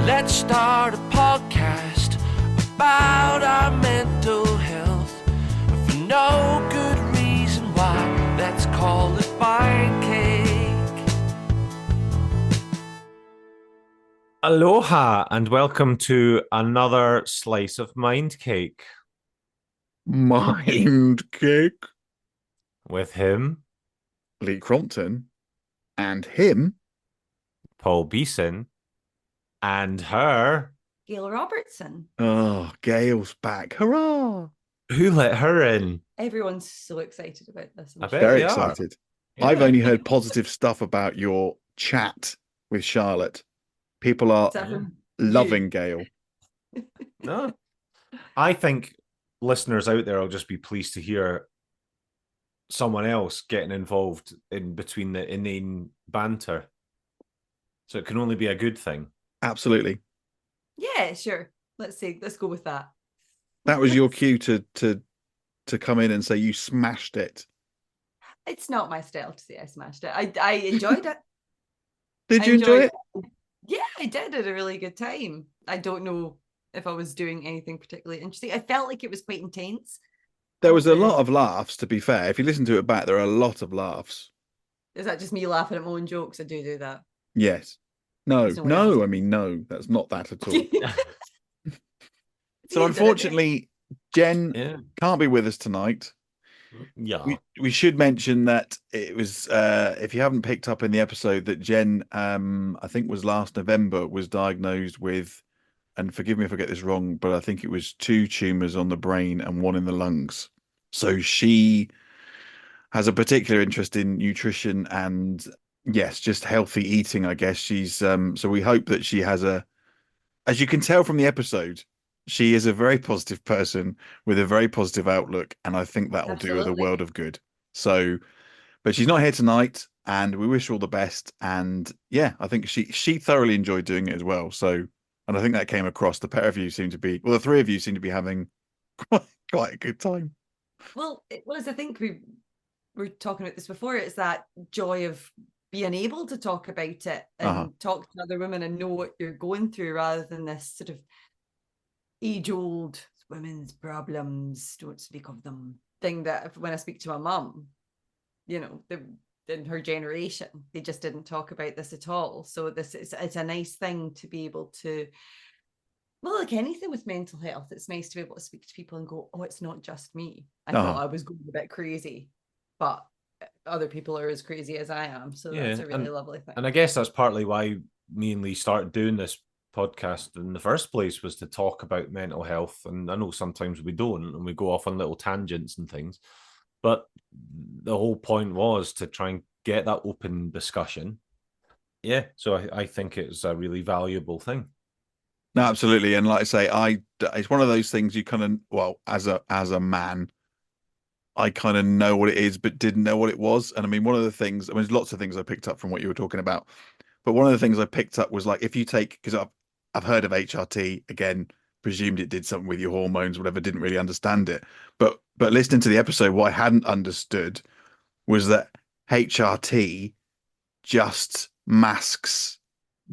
Let's start a podcast about our mental health. For no good reason why, let's call it Mind Cake. Aloha and welcome to another slice of Mind Cake Mind Cake. with him, Lee Crompton, and him. Paul Beeson, and her. Gail Robertson. Oh, Gail's back. Hurrah! Who let her in? Everyone's so excited about this. I bet Very they are. excited. Yeah. I've only heard positive stuff about your chat with Charlotte. People are loving Gail. No. I think listeners out there will just be pleased to hear someone else getting involved in between the inane banter. So it can only be a good thing. Absolutely. Yeah, sure. Let's go with that. That was your cue to come in and say you smashed it. It's not my style to say I smashed it. I enjoyed it. Did you enjoy it? Yeah, I did. I had a really good time. I don't know if I was doing anything particularly interesting. I felt like it was quite intense. There was a lot of laughs, to be fair. If you listen to it back, there are a lot of laughs. Is that just me laughing at my own jokes? I do that. Yes. No, There's no way I mean, no, that's not that at all. So Yeah, unfortunately, Jen can't be with us tonight. Yeah. We should mention that it was, if you haven't picked up in the episode, that Jen, I think was last November, was diagnosed with, and forgive me if I get this wrong, but I think it was 2 tumors on the brain and 1 in the lungs. So she has a particular interest in nutrition and, yes, just healthy eating, I guess. She's, so we hope that she has as you can tell from the episode, she is a very positive person with a very positive outlook, and I think that will do her the world of good. So, but she's not here tonight, and we wish her all the best. And yeah, I think she thoroughly enjoyed doing it as well. So, and I think that came across. The pair of you seem to be, well, the 3 of you seem to be having quite a good time. Well, as I think we were talking about this before, it's that joy of being able to talk about it and talk to other women and know what you're going through, rather than this sort of age-old women's problems, don't speak of them thing that when I speak to my mum, you know, in her generation, they just didn't talk about this at all. So it's a nice thing to be able to, well, like anything with mental health, it's nice to be able to speak to people and go, oh, it's not just me. I thought I was going a bit crazy, but other people are as crazy as I am. So that's a really lovely thing. And I guess that's partly why me and Lee started doing this podcast in the first place, was to talk about mental health. And I know sometimes we don't, and we go off on little tangents and things, but the whole point was to try and get that open discussion. Yeah, so I think it's a really valuable thing. No, absolutely. And like I say, it's one of those things you kind of, well, as a man, I kind of know what it is, but didn't know what it was. And I mean, one of the things, I mean, there's lots of things I picked up from what you were talking about, but one of the things I picked up was like, if you take, because I've heard of HRT, again, presumed it did something with your hormones, whatever, didn't really understand it. But listening to the episode, what I hadn't understood was that HRT just masks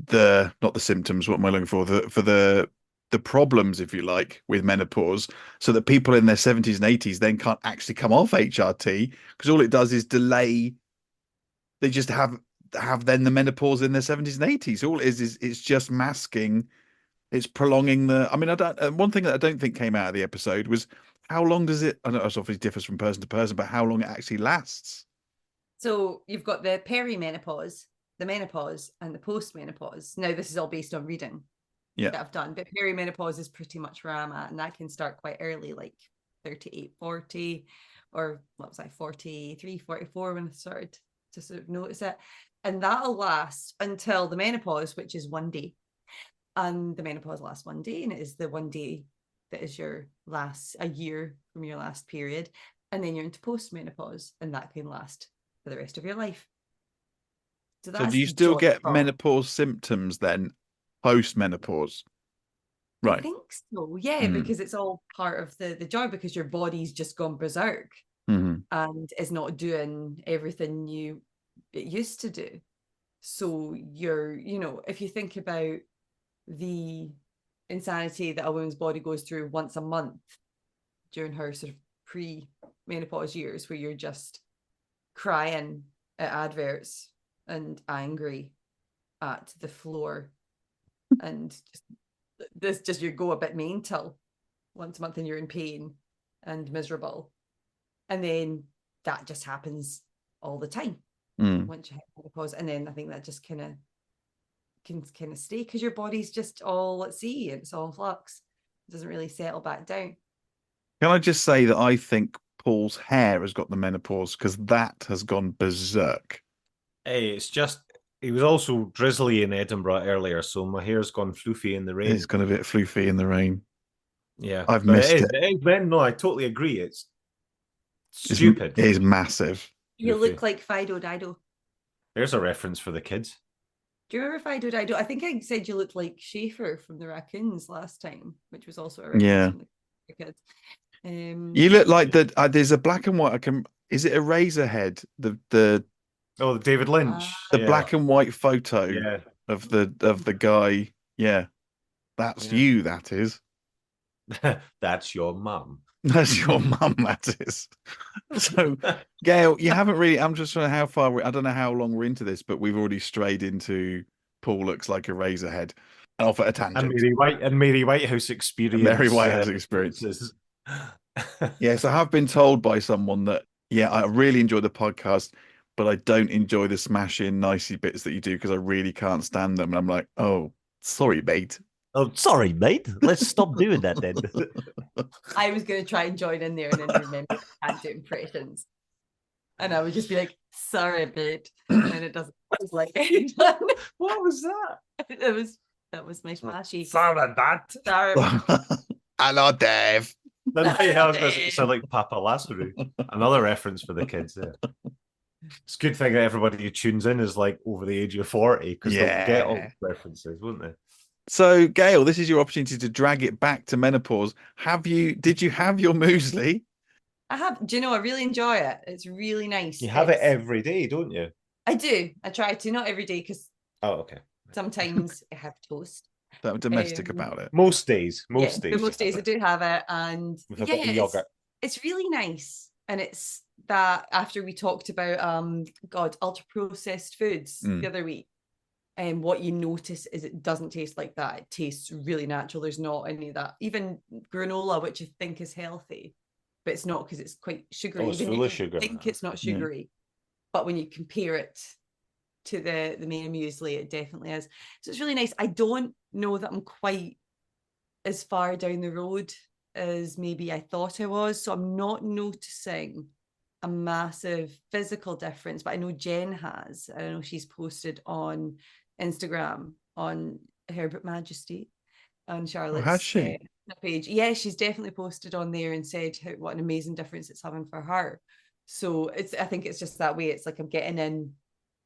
not the symptoms, what am I looking for? The problems, if you like, with menopause, so that people in their 70s and 80s then can't actually come off HRT, because all it does is delay. They just have then the menopause in their 70s and 80s. All it is it's just masking. It's prolonging I mean, one thing that I don't think came out of the episode was how long does it, I know it obviously differs from person to person, but how long it actually lasts. So you've got the perimenopause, the menopause, and the postmenopause. Now, this is all based on reading that I've done, but perimenopause is pretty much where I'm at, and that can start quite early, like 38, 40, or what was I, 43, 44 when I started to sort of notice it. And that'll last until the menopause, which is 1 day. And the menopause lasts 1 day, and it is the 1 day that is a year from your last period. And then you're into postmenopause, and that can last for the rest of your life. So do you still get menopause symptoms then, post-menopause? Right. I think so, yeah, because it's all part of the joy, because your body's just gone berserk and is not doing everything it used to do. So if you think about the insanity that a woman's body goes through once a month during her sort of pre-menopause years, where you're just crying at adverts and angry at the floor and just you go a bit mental once a month and you're in pain and miserable, and then that just happens all the time once you hit menopause. And then I think that just can stay, because your body's just all at sea and it's all in flux. It doesn't really settle back down. Can I just say that I think Paul's hair has got the menopause, because that has gone berserk. Hey, it's just, he was also drizzly in Edinburgh earlier, so my hair's gone floofy in the rain. It's gone a bit floofy in the rain. Yeah, I've missed it. No, I totally agree. It's stupid. It is massive. You look like Fido Dido. There's a reference for the kids. Do you remember Fido Dido? I think I said you looked like Schaefer from the Raccoons last time, which was also a reference from the kids. You look like there's a black and white. Is it a Razorhead? The David Lynch. The black and white photo of the guy. Yeah, that's you. That is. That's your mum. That's your mum. That is. So, Gail, you haven't really. I'm just wondering how far. I don't know how long we're into this, but we've already strayed into Paul looks like a Razorhead. Off at a tangent. And Mary Whitehouse experience. Mary Whitehouse experiences. Yes, I have been told by someone that I really enjoy the podcast, but I don't enjoy the smashing nicey bits that you do because I really can't stand them. And I'm like, oh, sorry, mate. Oh, sorry, mate. Let's stop doing that then. I was going to try and join in there and then remember I can't do impressions. And I would just be like, sorry, mate. And it doesn't like anyone. What was that? That was my smashy. Sorry, Dad. Sorry. Hello, Dave. Then I was going to sound like Papa Lazarus. Another reference for the kids there. It's a good thing that everybody who tunes in is like over the age of 40, because they'll get all the references, won't they? So, Gail, this is your opportunity to drag it back to menopause. Did you have your muesli? I have. Do you know, I really enjoy it. It's really nice. You have it every day, don't you? I do. I try to, not every day, because sometimes I have toast. I'm domestic about it. Most days. Most days I do have it. And with a bit of yogurt. It's really nice. And it's that after we talked about ultra processed foods the other week. And what you notice is it doesn't taste like that. It tastes really natural. There's not any of that. Even granola, which you think is healthy, but it's not, because it's quite sugary. It's full of sugar. I think it's not sugary, but when you compare it to the main muesli, it definitely is. So it's really nice. I don't know that I'm quite as far down the road as maybe I thought I was. So I'm not noticing a massive physical difference, but I know Jen has. I know she's posted on Instagram on Herbert Majesty on Charlotte's has she? Page. Yeah, she's definitely posted on there and said what an amazing difference it's having for her. So I think it's just that way. It's like I'm getting in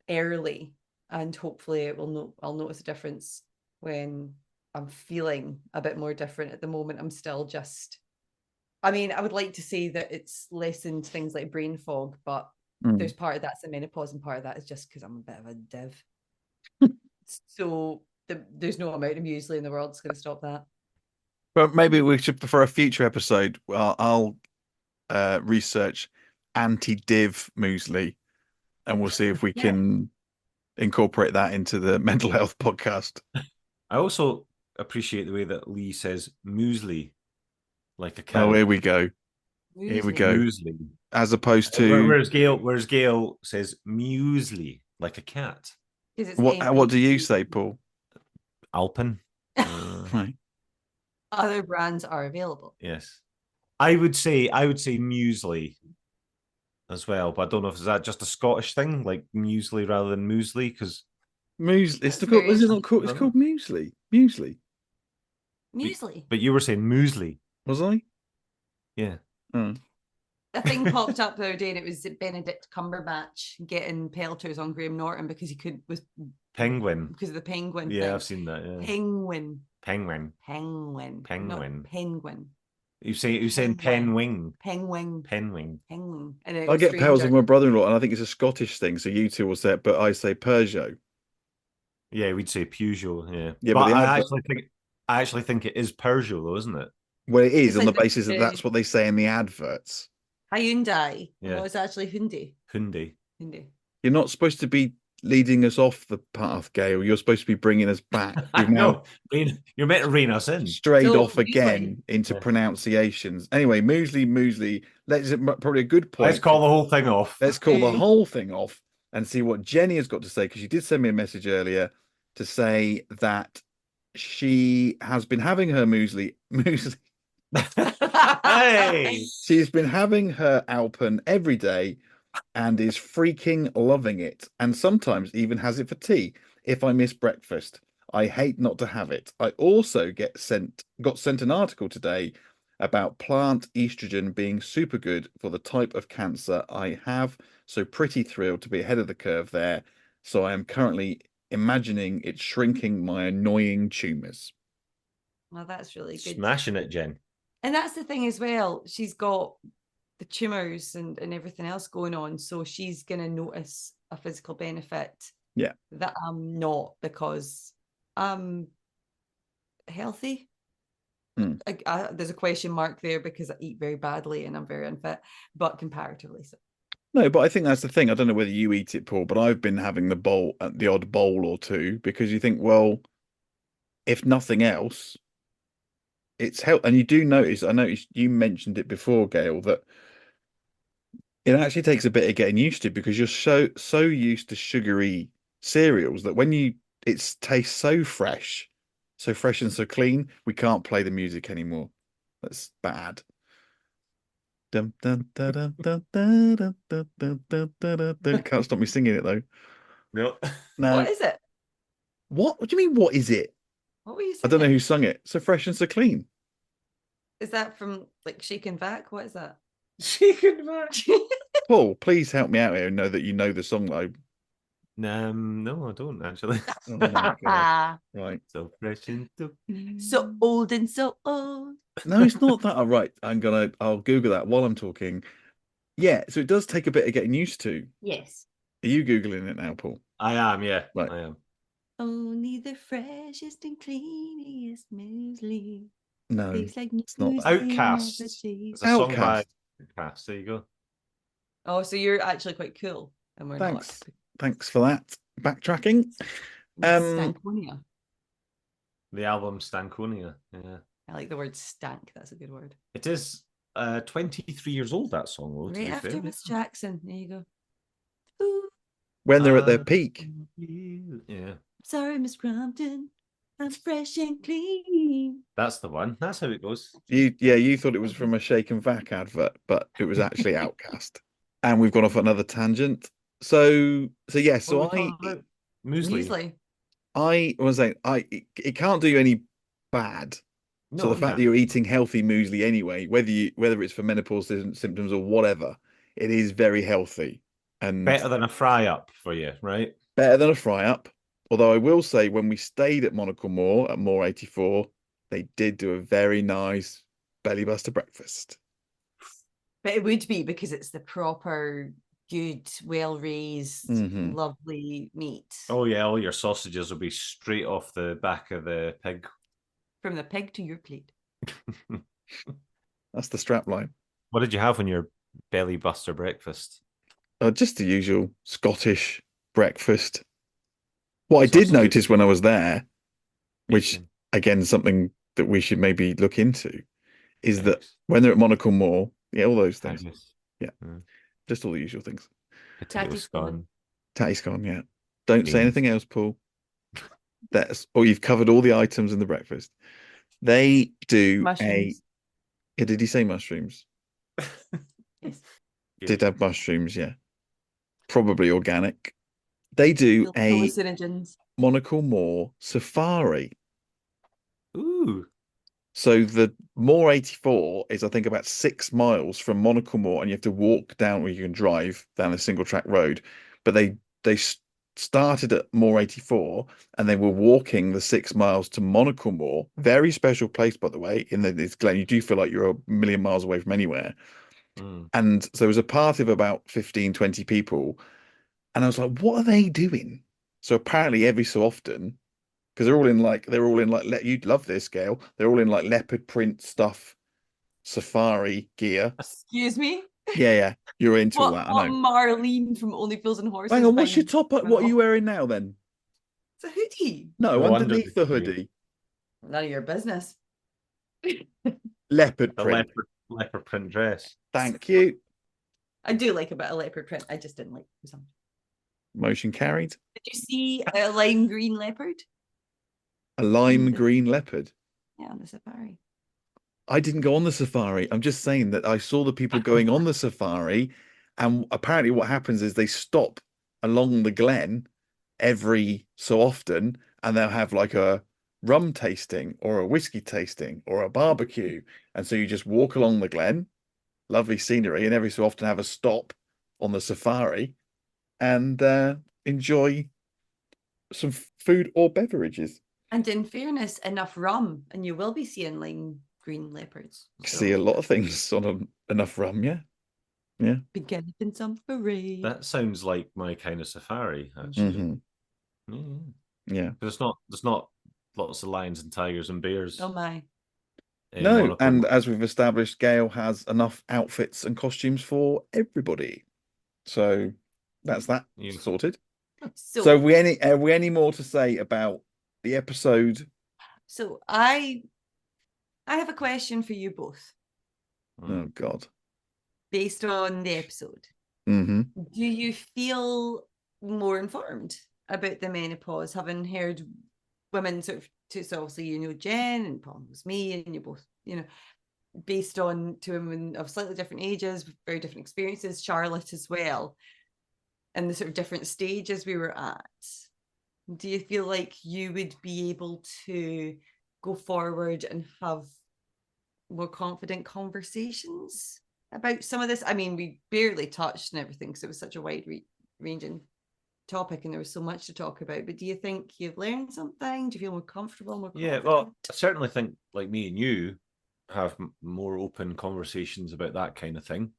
early, and hopefully I'll notice a difference when I'm feeling a bit more different. At the moment, I'm still just, I mean, I would like to say that it's lessened things like brain fog, but there's part of that's the menopause, and part of that is just because I'm a bit of a div. So there's no amount of muesli in the world that's going to stop that. But maybe we should, for a future episode, I'll research anti-div muesli, and we'll see if we can incorporate that into the mental health podcast. I also appreciate the way that Lee says muesli, like a cat. Oh, here we go. Muesli. Here we go. Muesli. As opposed to whereas Gail says muesli, like a cat. What do you say, Paul? Alpen. Right. Other brands are available. Yes. I would say muesli as well, but I don't know if is that just a Scottish thing, like muesli rather than muesli, because muesli. It's called muesli. Muesli. Muesli. But you were saying muesli. Was I? Yeah. Oh. A thing popped up the other day, and it was Benedict Cumberbatch getting pelters on Graham Norton because Penguin. Because of the penguin. Yeah, thing. I've seen that. Yeah. Penguin. Penguin. Not penguin. You're saying penwing. Penwing. And I get pals with my brother-in-law, and I think it's a Scottish thing. So you two will say it, but I say Peugeot. Yeah, we'd say Peugeot. Yeah, Yeah, but but the I actually think it is Peugeot, though, isn't it? well, it is It's on like the basis that that's the what they say in the adverts. Hyundai. Yeah. Well, it's actually Hyundai. Hyundai. Hyundai. You're not supposed to be leading us off the path, Gail. You're supposed to be bringing us back. We've now No, you're meant to rein us in. strayed So, off again into Yeah. pronunciations. Anyway, Muesli. Let's probably a good point. Let's call the whole thing off. Let's call the Okay. whole thing off and see what Jenny has got to say, because she did send me a message earlier to say that she has been having her muesli. Hey, She's been having her Alpen every day and is freaking loving it, and sometimes even has it for tea if I miss breakfast. I hate not to have it. I also got sent an article today about plant estrogen being super good for the type of cancer I have, so pretty thrilled to be ahead of the curve there. So I am currently imagining it shrinking my annoying tumors. Well, that's really good. smashing it, Jen. And that's the thing as well. She's got the tumors and everything else going on. So she's going to notice a physical benefit. Yeah. That I'm not, because I'm healthy. There's a question mark there because I eat very badly and I'm very unfit, but comparatively so. No, but I think that's the thing. I don't know whether you eat it, Paul, but I've been having the odd bowl or two, because you think, well, if nothing else, it's help. And you do notice, I noticed you mentioned it before, Gail, that it actually takes a bit of getting used to, because you're so used to sugary cereals that when it tastes so fresh and so clean, we can't play the music anymore. That's bad. Dun, dun, dun, dun, dun, dun, dun, dun, dun, dun, dun, dun. Can't stop me singing it though. No. No. What is it? What do you mean? What is it? What were you saying? I don't know who sung it. So fresh and so clean. Is that from like Shake and Vac? What is that? Chicken match. Paul, please help me out here and know that you know the song though. No, I don't actually. Oh my God. Right. So fresh and So old and so old. No, it's not that. All right. I'll Google that while I'm talking. Yeah, so it does take a bit of getting used to. Yes. Are you Googling it now, Paul? I am, yeah. Right. I am. Only the freshest and cleanest muesli. No, Tastes like it's not muesli that. Outkast. never tastes. It's a song by Outkast. Outkast. There you go. Oh, so you're actually quite cool, and we're Thanks. Thanks for that backtracking. not. Stankonia. The album Stankonia. Yeah. I like the word stank. That's a good word. It is 23 years old, that song, though, to Right be after fair. Miss Jackson. There you go. Ooh, When they're at their peak. Yeah. sorry, Miss Crumpton. I'm fresh and clean. That's the one. That's how it goes. You thought it was from a Shake and Vac advert, but it was actually Outkast. And we've gone off another tangent. So yeah, so What were we talking about? Muesli. I was saying it can't do you any bad. No, So the it fact can't. that you're eating healthy muesli anyway, whether it's for menopause symptoms or whatever, it is very healthy and Better than a fry up for you, right? better than a fry up. Although I will say, when we stayed at Monaco Moor at Moor 84, they did do a very nice belly buster breakfast. But it would be because it's the proper, good, well raised, Mhm. lovely meat. Oh yeah, all your sausages will be straight off the back of the pig. From the pig to your plate. That's the strap line. What did you have on your belly buster breakfast? Just the usual Scottish breakfast. What I did Sausages. notice when I was there, which Bacon. again something that we should maybe look into, is that Eggs. when they're at Monaco Moor, yeah, all those things, Haggis. Yeah. just all the usual things. Potato Tatty scone. Tatty scone, yeah. Don't say Beans. anything else, Paul. You've covered all the items in the breakfast. They do Mushrooms. did he say mushrooms? Yes. Did have mushrooms, yeah. Probably organic. They do a Hallucinogens. Monaco Moor safari. Ooh. So the Moor 84 is, I think, about 6 miles from Monaco Moor, and you have to walk down, or you can drive down a single track road. But they started at Moor 84, and they were walking the 6 miles to Monaco Moor. Very special place, by the way, in that it's Glen. You do feel like you're a million miles away from anywhere. And so there was a party of about 15, 20 people. And I was like, what are they doing? So apparently every so often, because they're all in like you'd love this, Gail. They're all in like leopard print stuff, safari gear. Excuse me. Yeah, you're into all What, that. I what know. Marlene from Only Fools and Horses? Hang on, what's your by top? What are you wearing now then? It's a hoodie. No, No, underneath the hoodie, None of your business. leopard The print. leopard print dress. Thank you. I do like a bit of leopard print. I just didn't like some. Motion carried. Did you see a lime green leopard? A lime Mm. green leopard. Yeah, on the safari. I didn't go on the safari. I'm just saying that I saw the people going on the safari, and apparently what happens is they stop along the glen every so often, and they'll have like a rum tasting or a whiskey tasting or a barbecue. And so you just walk along the glen, lovely scenery, and every so often have a stop on the safari and enjoy some food or beverages. And in fairness, enough rum, and you will be seeing lime green leopards. See a lot of things on enough rum, yeah. Beginning in safari. That sounds like my kind of safari, actually. Mhm. Yeah. There's not lots of lions and tigers and bears. Oh my. No, Monaco. and as we've established, Gail has enough outfits and costumes for everybody. So that's that sorted. So are we any more to say about the episode? So I have a question for you both. Oh God. Based on the episode. Mm-hmm. Do you feel more informed about the menopause, having heard women sort of, so obviously you know Jen and Paul was me, and you both, you know, based on two women of slightly different ages, very different experiences, Charlotte as well, and the sort of different stages we were at. Do you feel like you would be able to go forward and have more confident conversations about some of this? I mean, we barely touched and everything because it was such a wide ranging topic and there was so much to talk about. But do you think you've learned something? Do you feel more comfortable, more confident? Yeah, well, I certainly think, like me and you, have more open conversations about that kind of thing.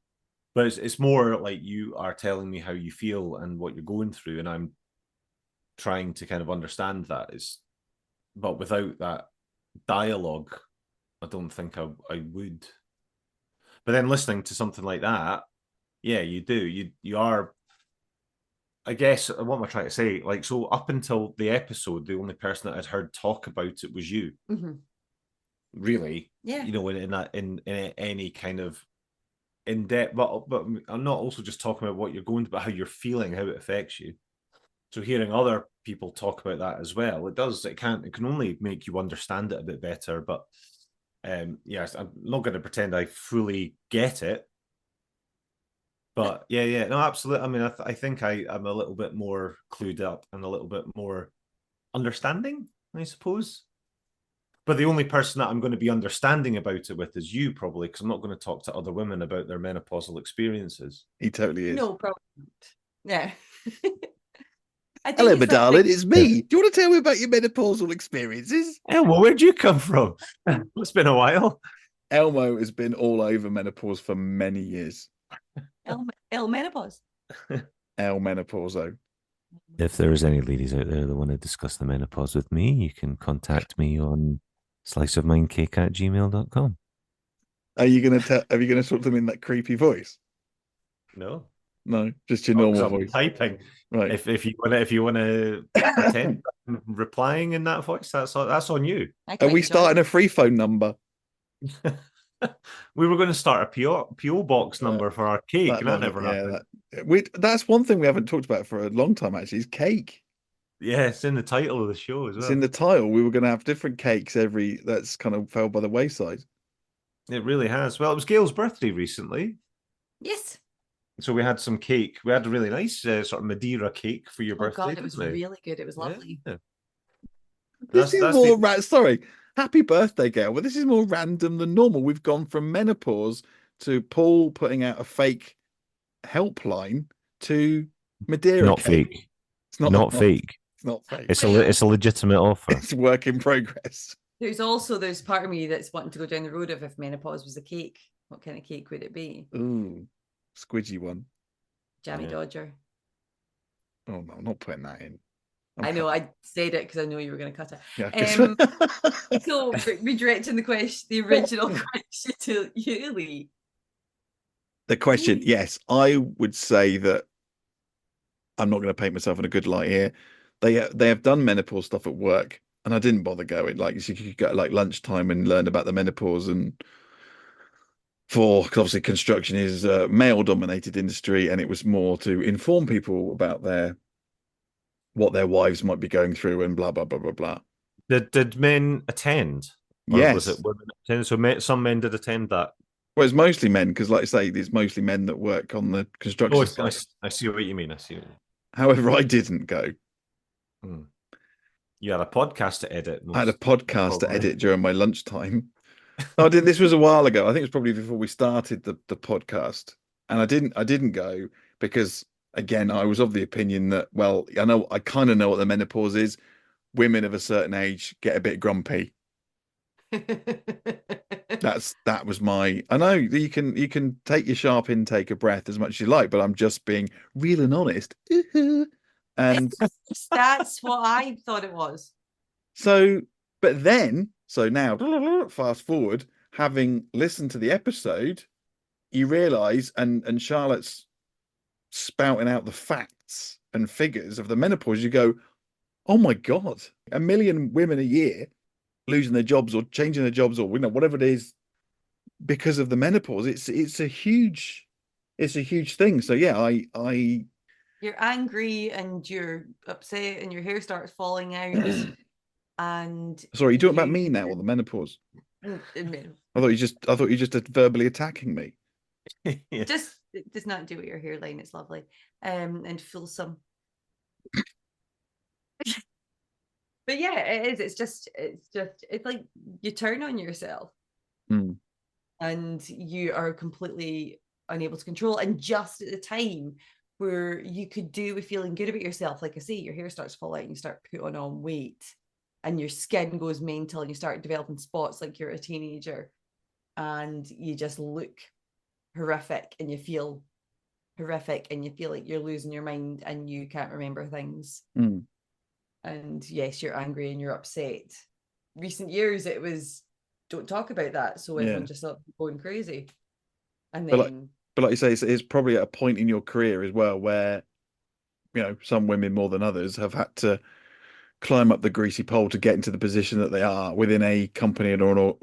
But it's more like you are telling me how you feel and what you're going through, and I'm trying to kind of understand that. But without that dialogue, I don't think I would. But then listening to something like that, yeah, you do. You are. I guess what am I trying to say? Like, so up until the episode, the only person that I'd heard talk about it was you. Mm-hmm. Really, yeah. You know, in any kind of in depth. But I'm not also just talking about what you're going to, but how you're feeling, how it affects you. So hearing other people talk about that as well, it can only make you understand it a bit better. But yes, I'm not going to pretend I fully get it. But yeah, no, absolutely. I mean, I think I'm a little bit more clued up and a little bit more understanding, I suppose. But the only person that I'm going to be understanding about it with is you, probably, because I'm not going to talk to other women about their menopausal experiences. He totally is. No problem. Yeah. Hello, my darling, it's me. Do you want to tell me about your menopausal experiences? Elmo, where'd you come from? It's been a while. Elmo has been all over menopause for many years. El menopause. El menopauso. If there's any ladies out there that want to discuss the menopause with me, you can contact me on sliceofmindcake@gmail.com. Are you gonna talk to them in that creepy voice? No, just your normal voice. Typing. Right. If you want to pretend I'm replying in that voice, that's on you. Are we starting a free phone number? We were going to start a PO box number for our cake, and that never happened. That's one thing we haven't talked about for a long time, actually, is cake. Yeah, it's in the title of the show as well. It's in the title. We were going to have different cakes that's kind of fell by the wayside. It really has. Well, it was Gail's birthday recently. Yes. So we had some cake. We had a really nice sort of Madeira cake for your birthday. Oh God, it was really good. It was lovely. Yeah. This is more sorry. Happy birthday, Gail. Well, this is more random than normal. We've gone from menopause to Paul putting out a fake helpline to Madeira. Not cake. fake. It's not fake. It's not fake. It's a legitimate offer. It's work in progress. There's part of me that's wanting to go down the road of if menopause was a cake, what kind of cake would it be? Ooh, squidgy one. Jammy Dodger. Oh no, I'm not putting that in. I know I said it because I know you were going to cut it. Yeah. So redirecting the question, the original question to you, Lee. The question, yes, I would say that I'm not going to paint myself in a good light here. They have done menopause stuff at work, and I didn't bother going. Like, so you could go at like lunchtime and learn about the menopause, and because obviously construction is a male-dominated industry, and it was more to inform people about what their wives might be going through and blah blah blah blah blah. Did men attend? Or Yes. was it women attend? So some men did attend that. Well, it's mostly men because, like I say, it's mostly men that work on the construction side. I see what you mean. I see what you mean. However, I didn't go. You had a podcast to edit. I had a podcast to edit during my lunchtime. No, I didn't. This was a while ago. I think it was probably before we started the podcast, and I didn't go because, again, I was of the opinion that, well, I kind of know what the menopause is. Women of a certain age get a bit grumpy. That was my. I know you can take your sharp intake of breath as much as you like, but I'm just being real and honest. And that's what I thought it was. So now, fast forward, having listened to the episode, you realise, and Charlotte's spouting out the facts and figures of the menopause. You go, oh my God, 1 million women a year losing their jobs or changing their jobs or whatever it is because of the menopause. It's a huge thing. So yeah, I you're angry and you're upset and your hair starts falling out. And sorry, you're talking about me now or the menopause? I thought you just verbally attacking me. Yeah. Just it does not do with your hairline. It's lovely and fulsome. But yeah, it is. It's like you turn on yourself and you are completely unable to control. And just at the time where you could do with feeling good about yourself, like I say, your hair starts to fall out and you start putting on weight and your skin goes mental and you start developing spots like you're a teenager and you just look horrific and you feel horrific and you feel like you're losing your mind and you can't remember things. And yes, you're angry and you're upset. Recent years, it was don't talk about that. So everyone just thought going crazy. And then, but like you say, it's probably at a point in your career as well where, some women more than others have had to climb up the greasy pole to get into the position that they are within a company or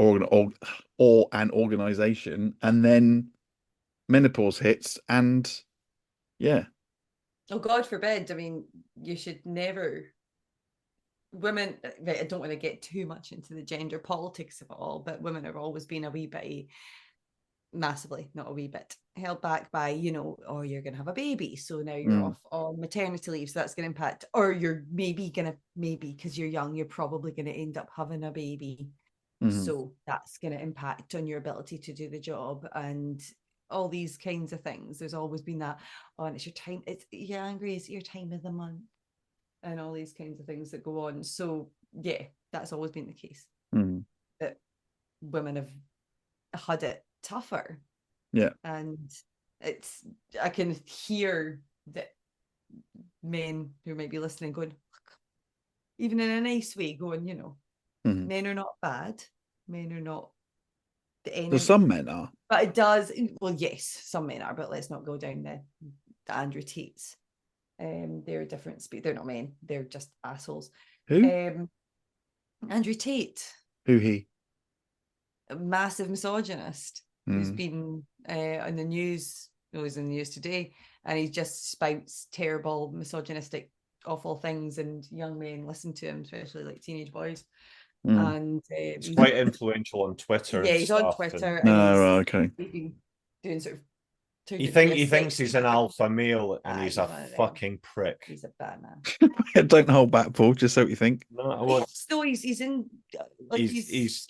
an organization, and then menopause hits, and oh God forbid. I mean, you should never. Women, I don't want to get too much into the gender politics of it all, but women have always been a wee bit, massively, not a wee bit, held back by, oh, you're going to have a baby. So now you're off on maternity leave. So that's going to impact, or you're maybe because you're young, you're probably going to end up having a baby. So that's going to impact on your ability to do the job and all these kinds of things. There's always been that, and it's your time. You're angry, it's your time of the month. And all these kinds of things that go on. So yeah, that's always been the case. That women have had it tougher. Yeah. And I can hear that men who might be listening going, even in a nice way, going, men are not bad. Men are not the enemy. Well, some men are. But it does, well, yes, some men are, but let's not go down the Andrew Tates. They're a different speed. They're not men. They're just assholes. Who? Andrew Tate. Who he? A massive misogynist who's been on the news. No, he's in the news today, and he just spouts terrible, misogynistic, awful things, and young men listen to him, especially like teenage boys. And it's quite influential on Twitter. Yeah, he's on Twitter. Okay. He's been doing sort of. He thinks he's an alpha male and he's a fucking prick. He's a bad man. Don't hold back, Paul. Just so what you think. No, he's in. Like, he's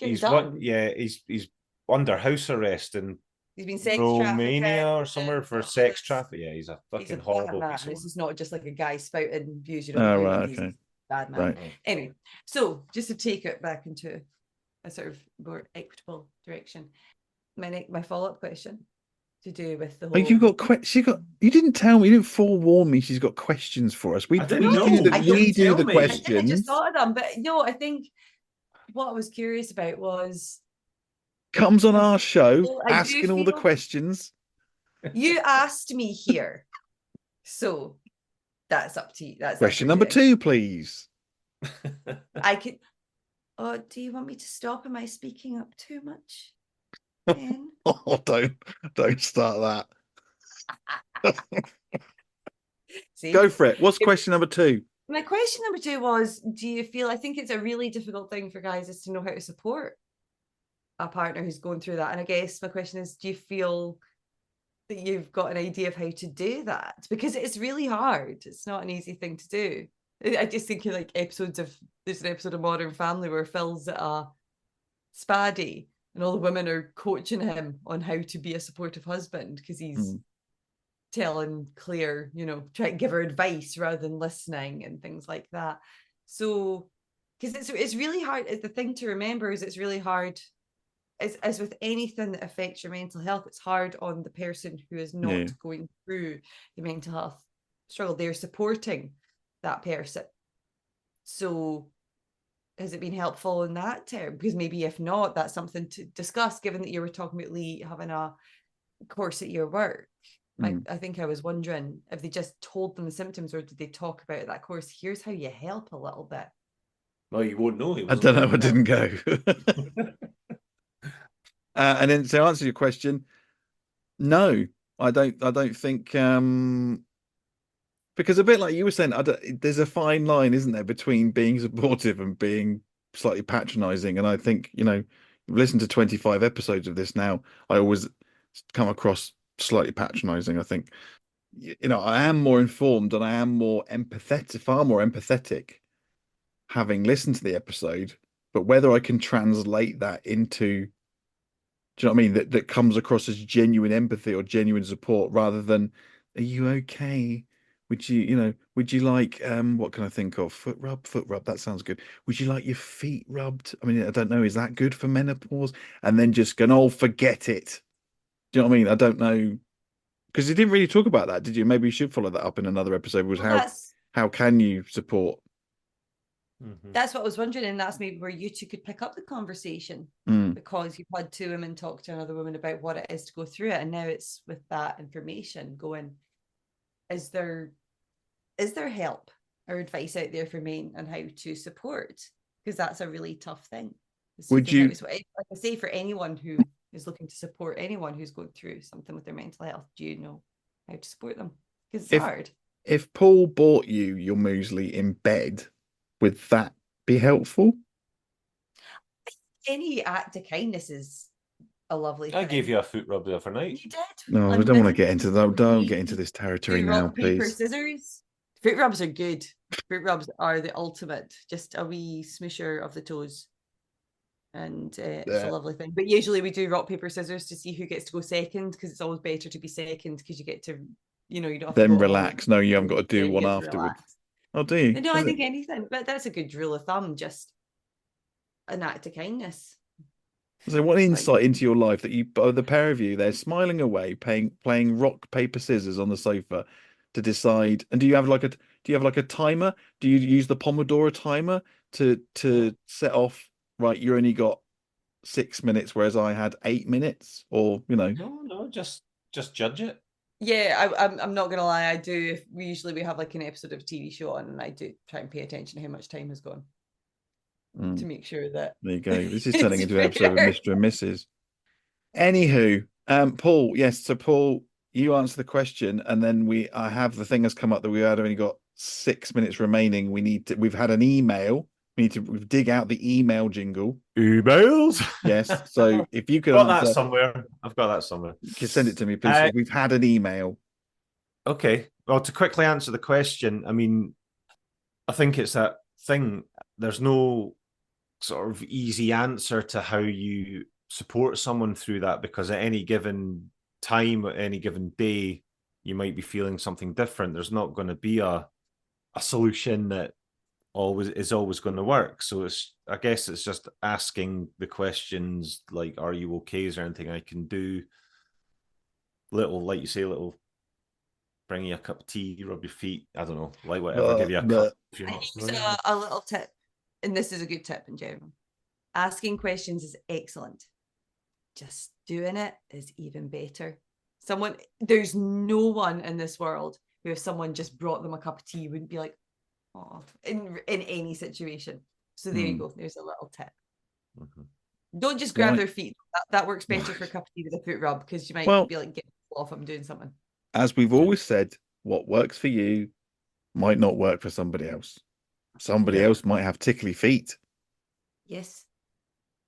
under house arrest in he's been sex Romania or somewhere for sex trafficking. Yeah, he's a fucking horrible piece of. This is not just like a guy spouting views. Okay. Bad man. Right. Anyway, so just to take it back into a sort of more equitable direction, my follow-up question. to do with the Oh, whole. you got you didn't tell me, you didn't forewarn me she's got questions for us. We I didn't we know. do the, I we didn't do tell the me. I just questions. thought of them, but no, I think what I was curious about was Comes on our show, I do asking all the feel- questions. you asked me here, so that's up to you. That's up Question to number you. 2, please. I could. Oh, do you want me to stop? Am I speaking up too much? Ken? Oh, don't start that. See, Go for it. What's question number 2? my question number 2 was: do you feel? I think it's a really difficult thing for guys is to know how to support a partner who's going through that. And I guess my question is: do you feel that you've got an idea of how to do that? Because it's really hard. It's not an easy thing to do. I just think of like there's an episode of Modern Family where Phil's at a spa day and all the women are coaching him on how to be a supportive husband because he's telling Claire, try to give her advice rather than listening and things like that. So, because it's really hard. The thing to remember is it's really hard. As with anything that affects your mental health, it's hard on the person who is not going through the mental health struggle. They're supporting that person. So has it been helpful in that term? Because maybe if not, that's something to discuss, given that you were talking about Lee having a course at your work. I think I was wondering if they just told them the symptoms or did they talk about that course? Here's how you help a little bit. Well, you won't know. I don't know. I didn't go. And then to answer your question, no, I don't think because a bit like you were saying, there's a fine line, isn't there, between being supportive and being slightly patronizing. And I think, listen to 25 episodes of this now, I always come across slightly patronizing. I think, I am more informed and I am more empathetic, far more empathetic having listened to the episode, but whether I can translate that into, do you know what I mean? That comes across as genuine empathy or genuine support rather than, are you okay? Would you like, what can I think of? Foot rub. That sounds good. Would you like your feet rubbed? I mean, I don't know. Is that good for menopause? And then just going, oh, forget it. Do you know what I mean? I don't know. Because you didn't really talk about that, did you? Maybe you should follow that up in another episode. Was how can you support? That's what I was wondering, and that's maybe where you two could pick up the conversation because you've had 2 women talk to another woman about what it is to go through it, and now it's with that information going, is there help or advice out there for men on how to support? Because that's a really tough thing. Would you, like I say, for anyone who is looking to support anyone who's going through something with their mental health, do you know how to support them? Because it's hard. If Paul bought you your muesli in bed, would that be helpful? Any act of kindness is a lovely thing. I gave you a foot rub the other night. You did. No, I don't want to get into that. Don't get into this territory now, rock, paper, please. scissors. Fruit rubs are good. Fruit rubs are the ultimate. Just a wee smoosher of the toes. And it's a lovely thing. But usually we do rock, paper, scissors to see who gets to go second, because it's always better to be second because you get to, you don't have then to relax. No, you haven't got to do one afterwards. Oh, do you? No, I think anything. But that's a good rule of thumb. Just an act of kindness. So what insight into your life that the pair of you, they're smiling away, playing rock, paper, scissors on the sofa to decide. And do you have like a timer? Do you use the Pomodoro timer to set off, right, you only got 6 minutes, whereas I had 8 minutes, or, No, just judge it. Yeah, I'm not gonna lie, I do. We have like an episode of a TV show on, and I do try and pay attention to how much time has gone to make sure that. There you go. This is turning into an episode of Mr. and Mrs. Anywho, Paul, yes. So Paul, you answer the question, and then I have the thing has come up that we had only got 6 minutes remaining. We've had an email. We dig out the email jingle. Emails? Yes. So if you could that somewhere. I've got that somewhere. You can send it to me, please. We've had an email. Okay. Well, to quickly answer the question, I mean, I think it's that thing. There's no sort of easy answer to how you support someone through that, because at any given time, at any given day, you might be feeling something different. There's not going to be a solution that is always going to work. So I guess it's just asking the questions like, are you okay? Is there anything I can do? little, like you say, bring you a cup of tea, rub your feet. I don't know, like whatever. Give you a cup. If you're I not use a little tip, and this is a good tip in general. Asking questions is excellent. Just doing it is even better. There's no one in this world who, if someone just brought them a cup of tea, wouldn't be like, oh, in any situation. So there you go. There's a little tip. Don't just grab their feet. That works better for a cup of tea with a foot rub, because you might be like, get off, I'm doing something. As we've always said, what works for you might not work for somebody else. Somebody else might have tickly feet. Yes.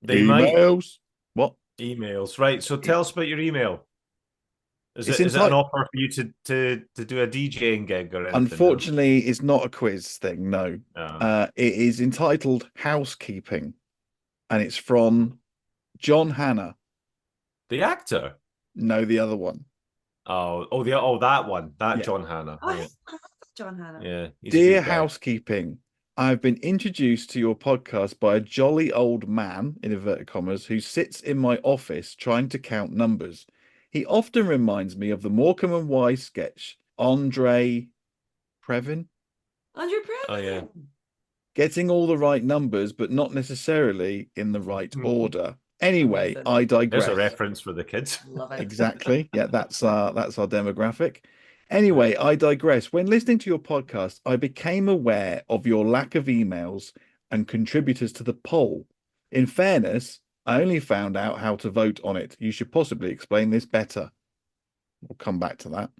They Emails. What? Emails, right? So tell us about your email. Is it an offer for you to do a DJing gig or anything? Unfortunately, it's not a quiz thing. No, it is entitled Housekeeping, and it's from John Hannah, the actor. No, the other one. That one. John Hannah. Oh, yeah. John Hannah. Yeah. Dear Housekeeping, I've been introduced to your podcast by a jolly old man, in inverted commas, who sits in my office trying to count numbers. He often reminds me of the Morecambe and Wise sketch, Andre Previn. Oh, yeah. Getting all the right numbers, but not necessarily in the right order. Anyway, I digress. There's a reference for the kids. Love it. Exactly. Yeah, that's our demographic. Anyway, I digress. When listening to your podcast, I became aware of your lack of emails and contributors to the poll. In fairness, I only found out how to vote on it. You should possibly explain this better. We'll come back to that.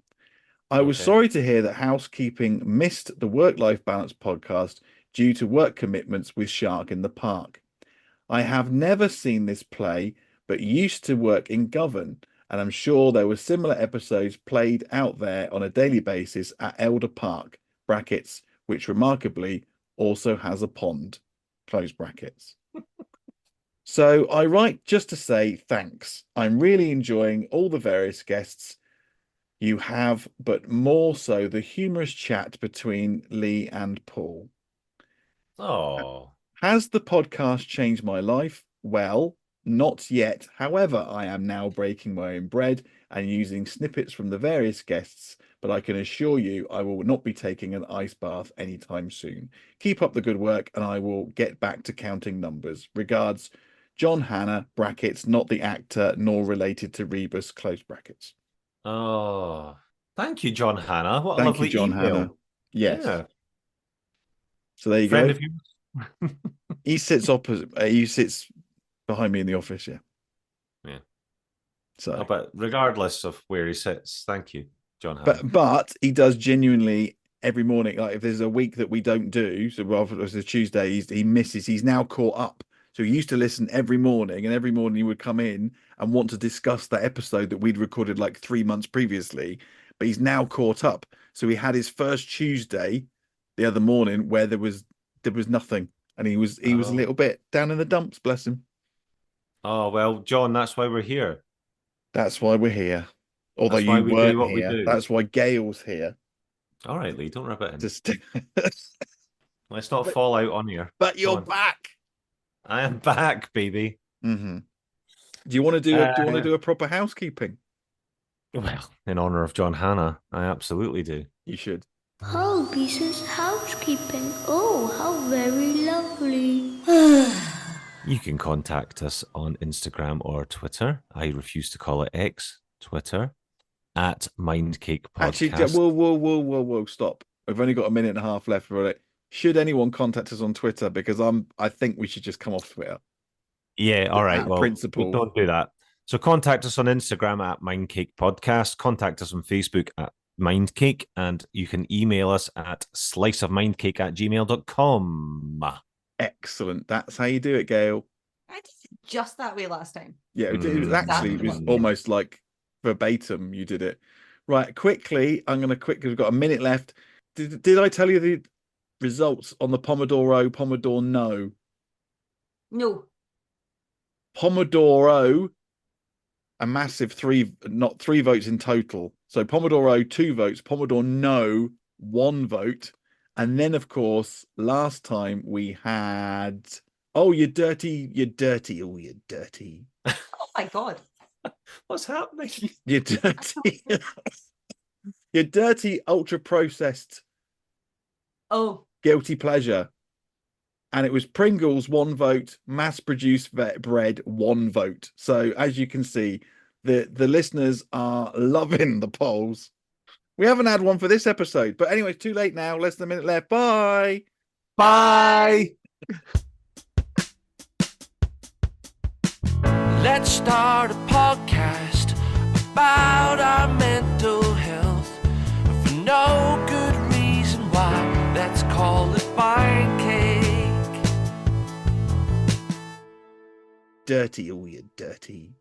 I was sorry to hear that Housekeeping missed the Work-Life Balance podcast due to work commitments with Shark in the Park. I have never seen this play, but used to work in Govan, and I'm sure there were similar episodes played out there on a daily basis at Elder Park, brackets, which remarkably also has a pond, close brackets. So I write just to say thanks. I'm really enjoying all the various guests you have, but more so the humorous chat between Lee and Paul. Oh. Has the podcast changed my life? Well, not yet. However, I am now breaking my own bread and using snippets from the various guests, but I can assure you I will not be taking an ice bath anytime soon. Keep up the good work and I will get back to counting numbers. Regards, John Hannah, brackets, not the actor, nor related to Rebus, close brackets. Oh, thank you, John Hannah. What a Thank lovely you, John email. Hannah. Yes. Yeah. So there you Friend go. of yours? He sits opposite. He sits behind me in the office. Yeah. Yeah. So, but regardless of where he sits, thank you, John Hannah. But he does genuinely every morning. Like if there's a week that we don't do, so rather it was a Tuesday, he misses. He's now caught up. So he used to listen every morning, and every morning he would come in and want to discuss that episode that we'd recorded like 3 months previously. But he's now caught up. So he had his first Tuesday the other morning where there was nothing, and he was a little bit down in the dumps. Bless him. Oh well, John, that's why we're here. That's why we're here. Although that's why you we weren't do what here. We do. That's why Gail's here. All right, Lee, don't rub it in. Just let's not fall out on here. But you're back. I am back, baby. Mm-hmm. Do you want to do a proper housekeeping? Well, in honor of John Hannah, I absolutely do. You should. Oh, Lisa's housekeeping. Oh, how very lovely. You can contact us on Instagram or Twitter. I refuse to call it X, Twitter, at Mindcake Podcast. Actually, whoa, stop. We've only got a minute and a half left for it. Should anyone contact us on Twitter? Because I think we should just come off Twitter. Yeah, all right. Well, principle. Don't do that. So contact us on Instagram at Mindcake Podcast. Contact us on Facebook at Mindcake. And you can email us at sliceofmindcake@gmail.com. Excellent. That's how you do it, Gail. I did it just that way last time. Yeah, it was actually it was almost like verbatim. You did it. Right, quickly. We've got a minute left. Did I tell you the results on the Pomodoro no? No. Pomodoro, a massive 3 votes in total. So Pomodoro 2 votes, Pomodoro no 1 vote. And then, of course, last time we had, oh, you're dirty. Oh, you're dirty. Oh, my God. What's happening? You're dirty. You're dirty, ultra processed Oh, guilty pleasure. And it was Pringles, 1 vote, mass produced bread, 1 vote. So as you can see, the listeners are loving the polls. We haven't had one for this episode, but anyway, it's too late now. Less than a minute left. Bye. Bye. Let's start a podcast about our mental health for no good reason why. Let's call it Pint Cake. Dirty, oh, you're dirty.